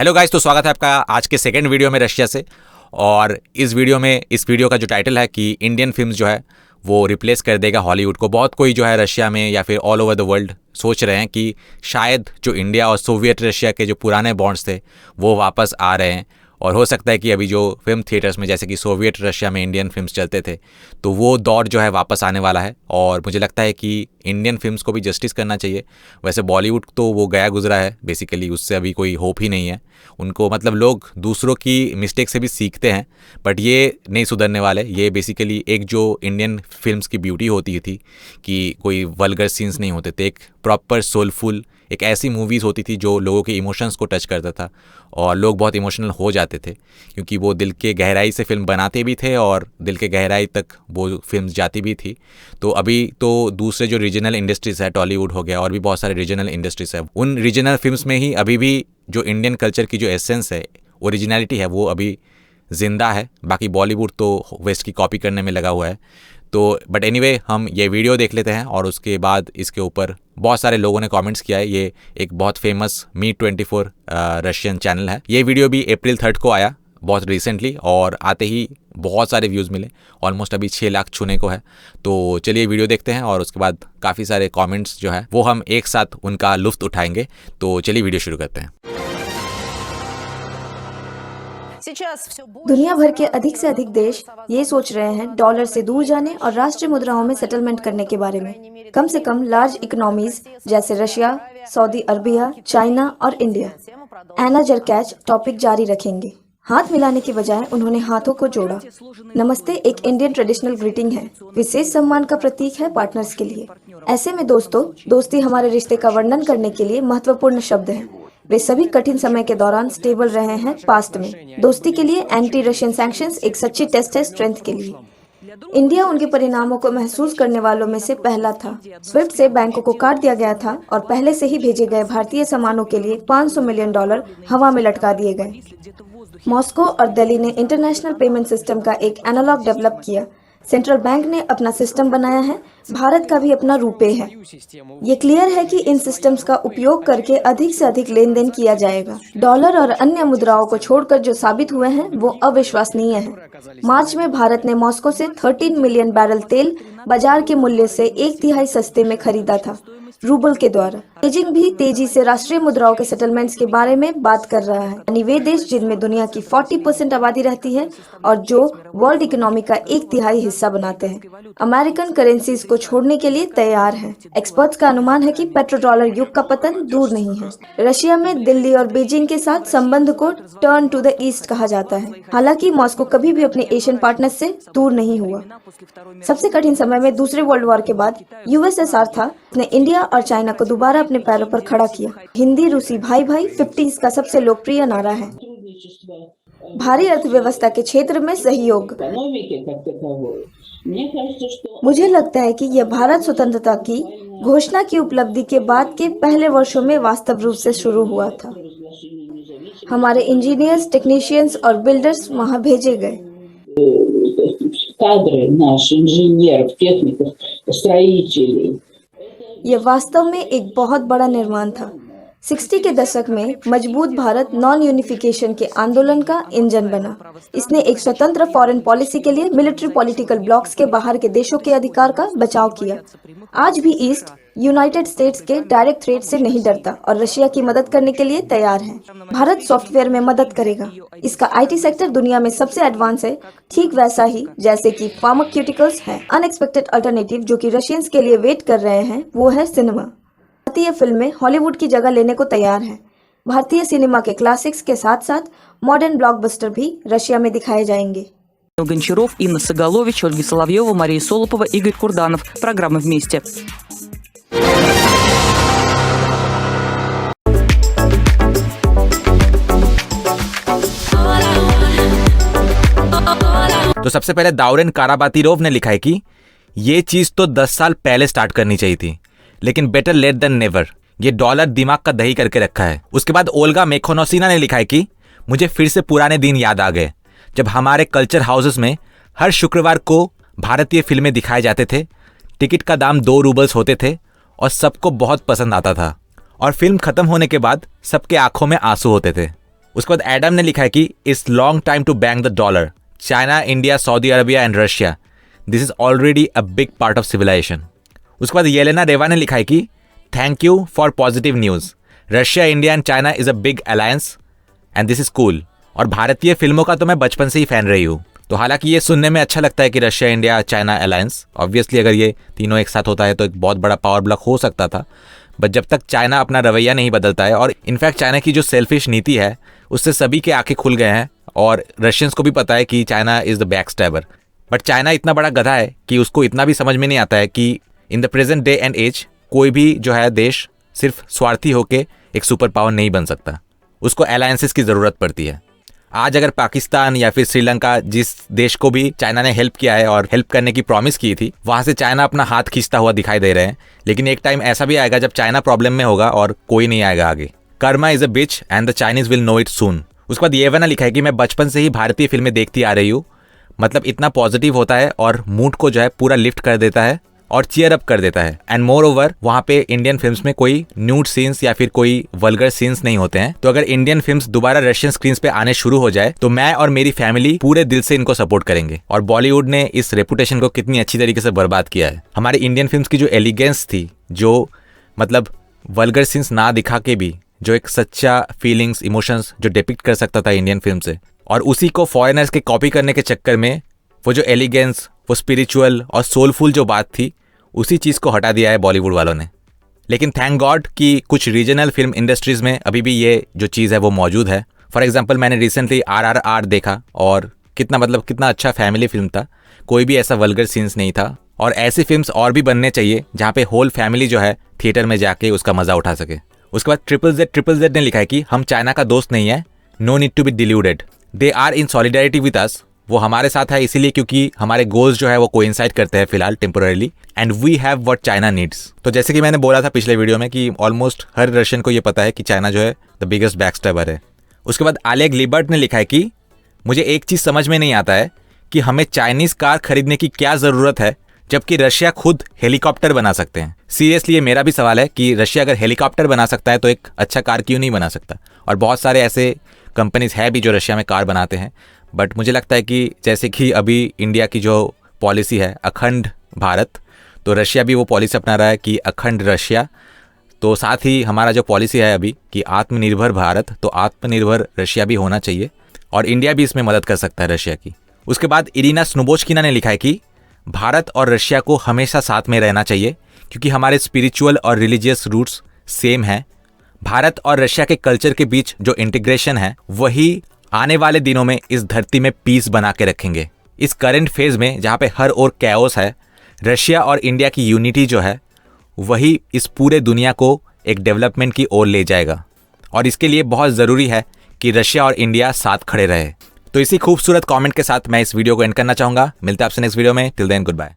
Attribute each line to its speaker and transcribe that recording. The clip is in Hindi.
Speaker 1: हेलो गाइस, तो स्वागत है आपका आज के सेकंड वीडियो में रशिया से। और इस वीडियो का जो टाइटल है कि इंडियन फिल्म्स जो है वो रिप्लेस कर देगा हॉलीवुड को। बहुत कोई जो है रशिया में या फिर ऑल ओवर द वर्ल्ड सोच रहे हैं कि शायद जो इंडिया और सोवियत रशिया के जो पुराने बॉन्ड्स थे वो वापस आ रहे हैं, और हो सकता है कि अभी जो फिल्म थिएटर्स में जैसे कि सोवियत रशिया में इंडियन फिल्म्स चलते थे तो वो दौर जो है वापस आने वाला है। और मुझे लगता है कि इंडियन फिल्म्स को भी जस्टिस करना चाहिए। वैसे बॉलीवुड तो वो गया गुजरा है बेसिकली, उससे अभी कोई होप ही नहीं है उनको। मतलब लोग दूसरों की मिस्टेक से भी सीखते हैं, बट ये नहीं सुधरने वाले। ये बेसिकली एक जो इंडियन फिल्म्स की ब्यूटी होती थी कि कोई वल्गर सीन्स नहीं होते थे, एक प्रॉपर सोलफुल एक ऐसी मूवीज़ होती थी जो लोगों के इमोशंस को टच करता था और लोग बहुत इमोशनल हो जाते थे, क्योंकि वो दिल के गहराई से फिल्म बनाते भी थे और दिल के गहराई तक वो फिल्म जाती भी थी। तो अभी तो दूसरे जो रीजनल इंडस्ट्रीज़ है, टॉलीवुड हो गया और भी बहुत सारे रीजनल इंडस्ट्रीज़ है, उन रीजनल फिल्म्स में ही अभी भी जो इंडियन कल्चर की जो एसेंस है, ओरिजिनलिटी है, वो अभी ज़िंदा है। बाकी बॉलीवुड तो वेस्ट की कॉपी करने में लगा हुआ है। तो बट एनीवे हम ये वीडियो देख लेते हैं और उसके बाद इसके ऊपर बहुत सारे लोगों ने कमेंट्स किया है। ये एक बहुत फेमस मी24 रशियन चैनल है। ये वीडियो भी अप्रैल 3 को आया, बहुत रिसेंटली, और आते ही बहुत सारे व्यूज़ मिले। ऑलमोस्ट अभी 6 लाख छूने को है। तो चलिए वीडियो देखते हैं और उसके बाद काफ़ी सारे कॉमेंट्स जो है वो हम एक साथ उनका लुत्फ़ उठाएंगे। तो चलिए वीडियो शुरू करते हैं।
Speaker 2: दुनिया भर के अधिक से अधिक देश ये सोच रहे हैं डॉलर से दूर जाने और राष्ट्रीय मुद्राओं में सेटलमेंट करने के बारे में। कम से कम लार्ज इकोनॉमीज जैसे रशिया, सऊदी अरबिया, चाइना और इंडिया एना जरकैच टॉपिक जारी रखेंगे। हाथ मिलाने की बजाय उन्होंने हाथों को जोड़ा। नमस्ते एक इंडियन ट्रेडिशनल ग्रीटिंग है, विशेष सम्मान का प्रतीक है पार्टनर्स के लिए। ऐसे में दोस्तों, दोस्ती हमारे रिश्ते का वर्णन करने के लिए महत्वपूर्ण शब्द है। वे सभी कठिन समय के दौरान स्टेबल रहे हैं पास्ट में। दोस्ती के लिए एंटी रशियन सैंक्शंस एक सच्ची टेस्ट है स्ट्रेंथ के लिए। इंडिया उनके परिणामों को महसूस करने वालों में से पहला था। स्विफ्ट से बैंकों को काट दिया गया था और पहले से ही भेजे गए भारतीय सामानों के लिए $500 मिलियन हवा में लटका दिए गए। मॉस्को और दिल्ली ने इंटरनेशनल पेमेंट सिस्टम का एक एनालॉग डेवलप किया। सेंट्रल बैंक ने अपना सिस्टम बनाया है, भारत का भी अपना रुपए है। ये क्लियर है कि इन सिस्टम्स का उपयोग करके अधिक से अधिक लेन देन किया जाएगा। डॉलर और अन्य मुद्राओं को छोड़कर जो साबित हुए हैं वो अविश्वसनीय है। मार्च में भारत ने मॉस्को से 13 मिलियन बैरल तेल बाजार के मूल्य से 1/3 सस्ते में खरीदा था, रूबल के द्वारा। बीजिंग भी तेजी से राष्ट्रीय मुद्राओं के सेटलमेंट्स के बारे में बात कर रहा है, यानी वे देश जिनमें दुनिया की 40% आबादी रहती है और जो वर्ल्ड इकोनॉमी का 1/3 हिस्सा बनाते हैं, अमेरिकन करेंसीज को छोड़ने के लिए तैयार हैं। एक्सपर्ट्स का अनुमान है कि पेट्रो डॉलर युग का पतन दूर नहीं है। रशिया में दिल्ली और बीजिंग के साथ संबंध को टर्न टू द ईस्ट कहा जाता है। हालांकि मॉस्को कभी भी अपने एशियन पार्टनर से दूर नहीं हुआ। सबसे कठिन समय में दूसरे वर्ल्ड वॉर के बाद यूएसएसआर था, उसने इंडिया और चाइना को दोबारा अपने पैरों पर खड़ा किया। हिंदी रूसी भाई भाई 50s का सबसे लोकप्रिय नारा है। भारी अर्थव्यवस्था के क्षेत्र में सहयोग। मुझे लगता है कि यह भारत स्वतंत्रता की घोषणा की उपलब्धि के बाद के पहले वर्षों में वास्तव रूप से शुरू हुआ था। हमारे इंजीनियर्स, टेक्नीशियंस और बिल्डर्स वहां भेजे गए। यह वास्तव में एक बहुत बड़ा निर्माण था। 60 के दशक में मजबूत भारत नॉन यूनिफिकेशन के आंदोलन का इंजन बना। इसने एक स्वतंत्र फॉरेन पॉलिसी के लिए मिलिट्री पॉलिटिकल ब्लॉक्स के बाहर के देशों के अधिकार का बचाव किया। आज भी ईस्ट यूनाइटेड स्टेट्स के डायरेक्ट थ्रेट से नहीं डरता और रशिया की मदद करने के लिए तैयार है। भारत सॉफ्टवेयर में मदद करेगा। इसका आईटी सेक्टर दुनिया में सबसे एडवांस है, ठीक वैसा ही जैसे कि फार्मास्यूटिकल्स है। अनएक्सपेक्टेड अल्टरनेटिव जो कि रशियंस के लिए वेट कर रहे हैं वो है सिनेमा। भारतीय फिल्में हॉलीवुड की जगह लेने को तैयार हैं। भारतीय सिनेमा के क्लासिक्स के साथ साथ मॉडर्न ब्लॉकबस्टर भी रशिया में दिखाए जाएंगे।
Speaker 3: Гончаров, Инна Соголович, Ольга Соловьева, Мария Солопова, Игорь Курданов. Программа «Вместе».
Speaker 1: तो सबसे पहले दाउरेन काराबातीरोव ने लिखा है कि ये चीज़ तो 10 साल पहले स्टार्ट करनी चाहिए थी, लेकिन बेटर लेट देन नेवर। ये डॉलर दिमाग का दही करके रखा है। उसके बाद ओल्गा मेखोनोसिना ने लिखा है कि मुझे फिर से पुराने दिन याद आ गए जब हमारे कल्चर हाउसेस में हर शुक्रवार को भारतीय फिल्में दिखाए जाते थे। टिकट का दाम 2 रूबल्स होते थे और सबको बहुत पसंद आता था, और फिल्म खत्म होने के बाद सबके आंखों में आंसू होते थे। उसके बाद एडम ने लिखा है कि it's long time to bank the dollar, China, India, Saudi Arabia and Russia, this is already a big part of civilisation. उसके बाद येलेना रेवा ने लिखा है कि thank you for positive news, Russia, India and China is a big alliance and this is cool. और भारतीय फिल्मों का तो मैं बचपन से ही फैन रही हूँ। तो हालांकि ये सुनने में अच्छा लगता है कि Russia, India, China alliance, obviously अगर ये तीनों एक साथ होता है तो एक बहुत बड़ा पावर ब्लॉक हो सकता था, बट जब तक चाइना अपना रवैया नहीं बदलता है, और इनफैक्ट चाइना की जो सेल्फिश नीति है उससे सभी के आंखें खुल गए हैं और रशियंस को भी पता है कि China is the back stabber. But China इतना बड़ा गधा है कि उसको इतना भी समझ में नहीं आता है कि in the present day and age कोई भी जो है देश सिर्फ स्वार्थी होकर एक सुपर पावर नहीं बन सकता, उसको अलायंसेस की ज़रूरत पड़ती है। आज अगर पाकिस्तान या फिर श्रीलंका, जिस देश को भी चाइना ने हेल्प किया है और हेल्प करने की प्रॉमिस की थी, वहाँ से चाइना अपना हाथ खींचता हुआ दिखाई दे रहे हैं। लेकिन एक टाइम ऐसा भी आएगा जब चाइना प्रॉब्लम में होगा और कोई नहीं आएगा आगे। Karma is a bitch and the Chinese will know it soon. उसके बाद ये वाला लिखा है कि मैं बचपन से ही भारतीय फिल्में देखती आ रही हूँ, मतलब इतना पॉजिटिव होता है और मूड को जो है पूरा लिफ्ट कर देता है और चीयर अप कर देता है। एंड मोर ओवर वहाँ पे इंडियन फिल्म्स में कोई न्यूड सीन्स या फिर कोई वल्गर सीन्स नहीं होते हैं। तो अगर इंडियन फिल्म्स दोबारा रशियन स्क्रीन्स पे आने शुरू हो जाए तो मैं और मेरी फैमिली पूरे दिल से इनको सपोर्ट करेंगे। और बॉलीवुड ने इस रेपुटेशन को कितनी अच्छी तरीके से बर्बाद किया है। हमारे इंडियन फिल्म्स की जो एलिगेंस थी, जो मतलब वल्गर सीन्स ना दिखा के भी जो एक सच्चा फीलिंग्स, इमोशंस जो डिपिक्ट कर सकता था इंडियन फिल्म से, और उसी को फॉरेनर्स के कॉपी करने के चक्कर में वो जो एलिगेंस, वो स्पिरिचुअल और सोलफुल जो बात थी, उसी चीज़ को हटा दिया है बॉलीवुड वालों ने। लेकिन थैंक गॉड कि कुछ रीजनल फिल्म इंडस्ट्रीज़ में अभी भी ये जो चीज़ है वो मौजूद है। फॉर एग्जांपल मैंने रिसेंटली RRR देखा और कितना अच्छा फैमिली फिल्म था, कोई भी ऐसा वल्गर सीन्स नहीं था। और ऐसी फिल्म्स और भी बनने चाहिए जहाँ पे होल फैमिली जो है थिएटर में जाके उसका मज़ा उठा सके। उसके बाद ट्रिपल जेड ने लिखा है कि हम चाइना का दोस्त नहीं है, no need to be deluded, they are in solidarity with us. वो हमारे साथ है इसीलिए क्योंकि हमारे गोल्स जो है वो कोइंसाइड करते हैं फिलहाल temporarily, and we have what China needs. तो जैसे कि मैंने बोला था पिछले वीडियो में कि ऑलमोस्ट हर रशियन को ये पता है कि चाइना जो है द बिगेस्ट बैकस्टैबर है। उसके बाद आलेग लिबर्ट ने लिखा है कि मुझे एक चीज़ समझ में नहीं आता है कि हमें चाइनीज़ कार खरीदने की क्या ज़रूरत है जबकि रशिया खुद हेलीकॉप्टर बना सकते हैं। सीरियसली ये मेरा भी सवाल है कि रशिया अगर हेलीकॉप्टर बना सकता है तो एक अच्छा कार क्यों नहीं बना सकता। और बहुत सारे ऐसे कंपनीज है भी जो रशिया में कार बनाते हैं, बट मुझे लगता है कि जैसे कि अभी इंडिया की जो पॉलिसी है अखंड भारत, तो रशिया भी वो पॉलिसी अपना रहा है कि अखंड रशिया। तो साथ ही हमारा जो पॉलिसी है अभी कि आत्मनिर्भर भारत, तो आत्मनिर्भर रशिया भी होना चाहिए और इंडिया भी इसमें मदद कर सकता है रशिया की। उसके बाद इरिना स्नोबोचकिना ने लिखा है कि भारत और रशिया को हमेशा साथ में रहना चाहिए क्योंकि हमारे स्पिरिचुअल और रिलीजियस रूट्स सेम हैं। भारत और रशिया के कल्चर के बीच जो इंटीग्रेशन है वही आने वाले दिनों में इस धरती में पीस बना के रखेंगे। इस करंट फेज में जहाँ पे हर ओर कैओस है, रशिया और इंडिया की यूनिटी जो है वही इस पूरे दुनिया को एक डेवलपमेंट की ओर ले जाएगा और इसके लिए बहुत ज़रूरी है कि रशिया और इंडिया साथ खड़े रहे। तो इसी खूबसूरत कमेंट के साथ मैं इस वीडियो को एंड करना चाहूँगा। मिलते हैं आपसे नेक्स्ट वीडियो में। Till then good bye.